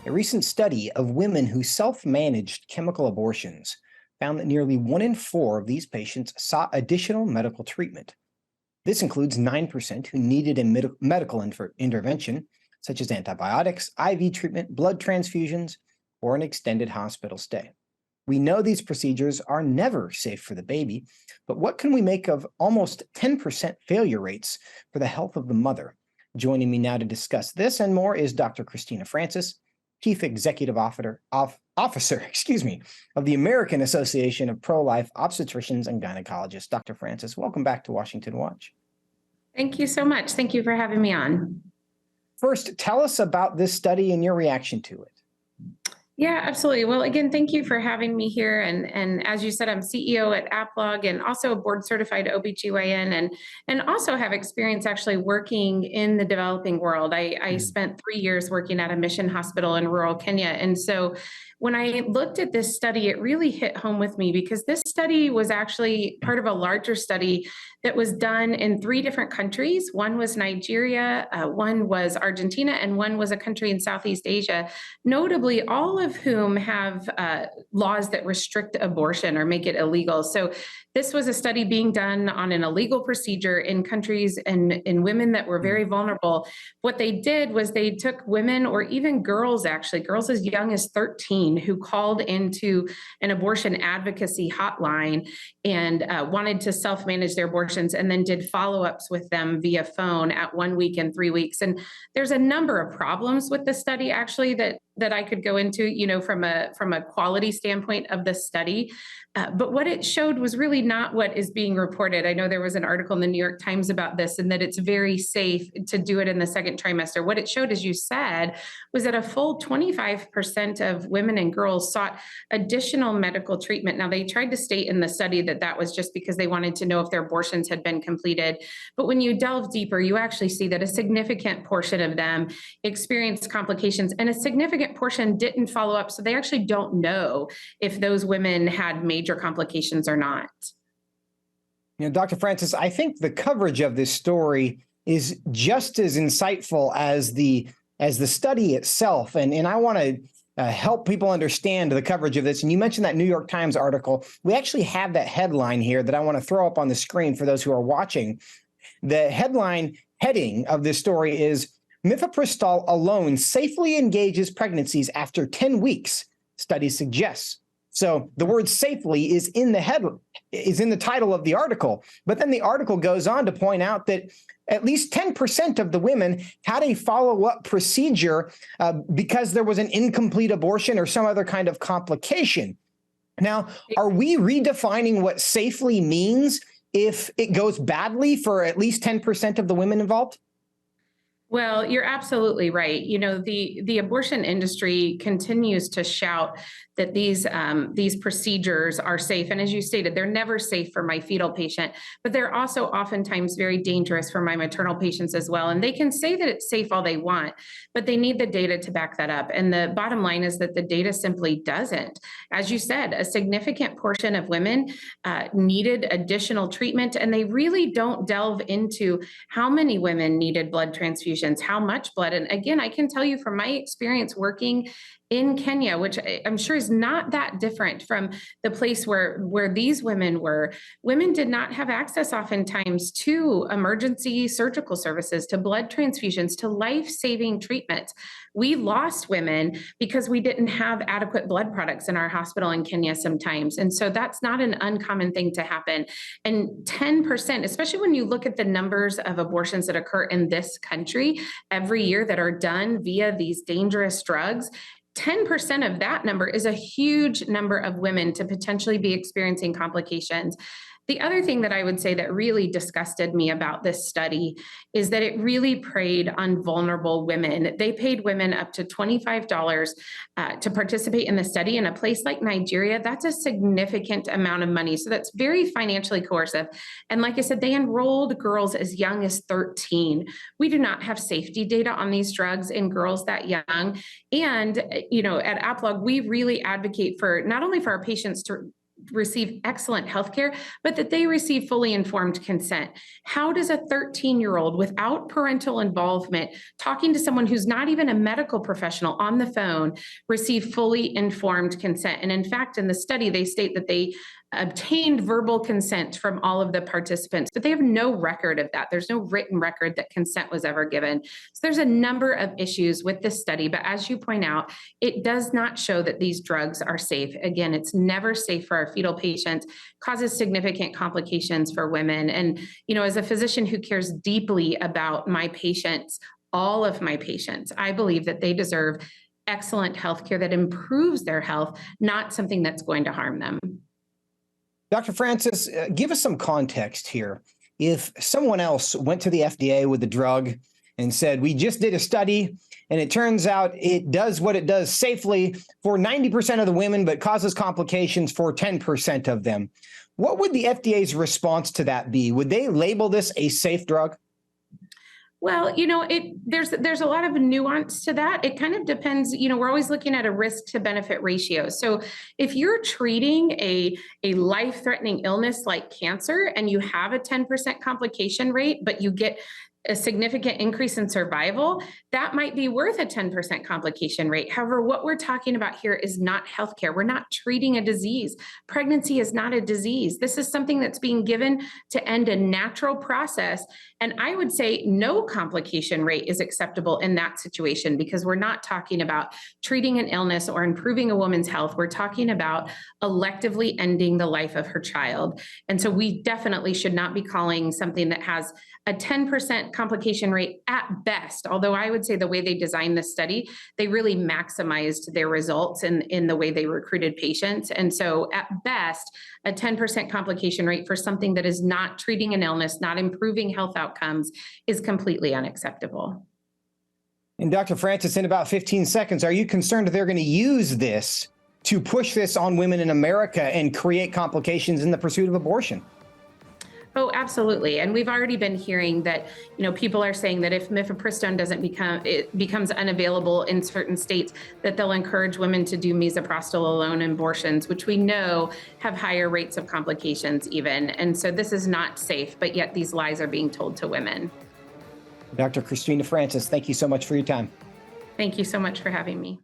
A recent study of women who self managed chemical abortions found that nearly 1 in 4 of these patients sought additional medical treatment. This includes 9% who needed a medical intervention, such as antibiotics, IV treatment, blood transfusions, or an extended hospital stay. We know these procedures are never safe for the baby, but what can we make of almost 10% failure rates for the health of the mother? Joining me now to discuss this and more is Dr. Christina Francis, Chief Executive Officer, of the American Association of Pro-Life Obstetricians and Gynecologists. Dr. Francis, welcome back to Washington Watch. Thank you so much. Thank you for having me on. First, tell us about this study and your reaction to it. Yeah, absolutely. Well, again, thank you for having me here. And as you said, I'm CEO at Applog and also a board certified OBGYN and also have experience actually working in the developing world. I spent 3 years working at a mission hospital in rural Kenya. And so when I looked at this study, it really hit home with me because this study was actually part of a larger study that was done in 3 different countries. One was Nigeria, one was Argentina, and one was a country in Southeast Asia, notably all of whom have laws that restrict abortion or make it illegal. So this was a study being done on an illegal procedure in countries and in women that were very vulnerable. What they did was they took women or even girls, actually, girls as young as 13 who called into an abortion advocacy hotline and wanted to self-manage their abortions and then did follow-ups with them via phone at 1 week and 3 weeks. And there's a number of problems with the study actually that I could go into, from a quality standpoint of the study. But what it showed was really not what is being reported. I know there was an article in the New York Times about this and that it's very safe to do it in the second trimester. What it showed, as you said, was that a full 25% of women and girls sought additional medical treatment. Now, they tried to state in the study that that was just because they wanted to know if their abortions had been completed. But when you delve deeper, you actually see that a significant portion of them experienced complications and a significant portion didn't follow up. So they actually don't know if those women had major complications or not. Dr. Francis, I think the coverage of this story is just as insightful as the study itself. And I want to help people understand the coverage of this. And you mentioned that New York Times article. We actually have that headline here that I want to throw up on the screen for those who are watching. The headline heading of this story is "Mifepristol alone safely engages pregnancies after 10 weeks, study suggests." So the word "safely" is in the title of the article. But then the article goes on to point out that at least 10% of the women had a follow-up procedure because there was an incomplete abortion or some other kind of complication. Now, are we redefining what safely means if it goes badly for at least 10% of the women involved? Well, you're absolutely right. The abortion industry continues to shout that these procedures are safe. And as you stated, they're never safe for my fetal patient, but they're also oftentimes very dangerous for my maternal patients as well. And they can say that it's safe all they want, but they need the data to back that up. And the bottom line is that the data simply doesn't. As you said, a significant portion of women needed additional treatment, and they really don't delve into how many women needed blood transfusions, how much blood. And again, I can tell you from my experience working in Kenya, which I'm sure is not that different from the place where these women were. Women did not have access oftentimes to emergency surgical services, to blood transfusions, to life-saving treatments. We lost women because we didn't have adequate blood products in our hospital in Kenya sometimes. And so that's not an uncommon thing to happen. And 10%, especially when you look at the numbers of abortions that occur in this country every year that are done via these dangerous drugs, 10% of that number is a huge number of women to potentially be experiencing complications. The other thing that I would say that really disgusted me about this study is that it really preyed on vulnerable women. They paid women up to $25 to participate in the study. In a place like Nigeria, that's a significant amount of money. So that's very financially coercive. And like I said, they enrolled girls as young as 13. We do not have safety data on these drugs in girls that young. And, at Applog, we really advocate for not only for our patients to receive excellent healthcare, but that they receive fully informed consent. How does a 13-year-old without parental involvement, talking to someone who's not even a medical professional on the phone, receive fully informed consent? And in fact, in the study, they state that they obtained verbal consent from all of the participants, but they have no record of that. There's no written record that consent was ever given. So there's a number of issues with this study, but as you point out, it does not show that these drugs are safe. Again, it's never safe for our fetal patients, causes significant complications for women. And, as a physician who cares deeply about my patients, all of my patients, I believe that they deserve excellent healthcare that improves their health, not something that's going to harm them. Dr. Francis, give us some context here. If someone else went to the FDA with the drug and said, we just did a study and it turns out it does what it does safely for 90% of the women, but causes complications for 10% of them, what would the FDA's response to that be? Would they label this a safe drug? Well, there's a lot of nuance to that. It kind of depends, we're always looking at a risk to benefit ratio. So if you're treating a life-threatening illness like cancer and you have a 10% complication rate, but you get a significant increase in survival, that might be worth a 10% complication rate. However, what we're talking about here is not healthcare. We're not treating a disease. Pregnancy is not a disease. This is something that's being given to end a natural process. And I would say no complication rate is acceptable in that situation, because we're not talking about treating an illness or improving a woman's health. We're talking about electively ending the life of her child. And so we definitely should not be calling something that has a 10% complication rate at best, although I would say the way they designed this study, they really maximized their results in the way they recruited patients. And so at best, a 10% complication rate for something that is not treating an illness, not improving health outcomes, is completely unacceptable. And Dr. Francis, in about 15 seconds, are you concerned that they're going to use this to push this on women in America and create complications in the pursuit of abortion? Oh, absolutely. And we've already been hearing that, people are saying that if mifepristone becomes unavailable in certain states, that they'll encourage women to do misoprostol alone abortions, which we know have higher rates of complications even. And so this is not safe, but yet these lies are being told to women. Dr. Christina Francis, thank you so much for your time. Thank you so much for having me.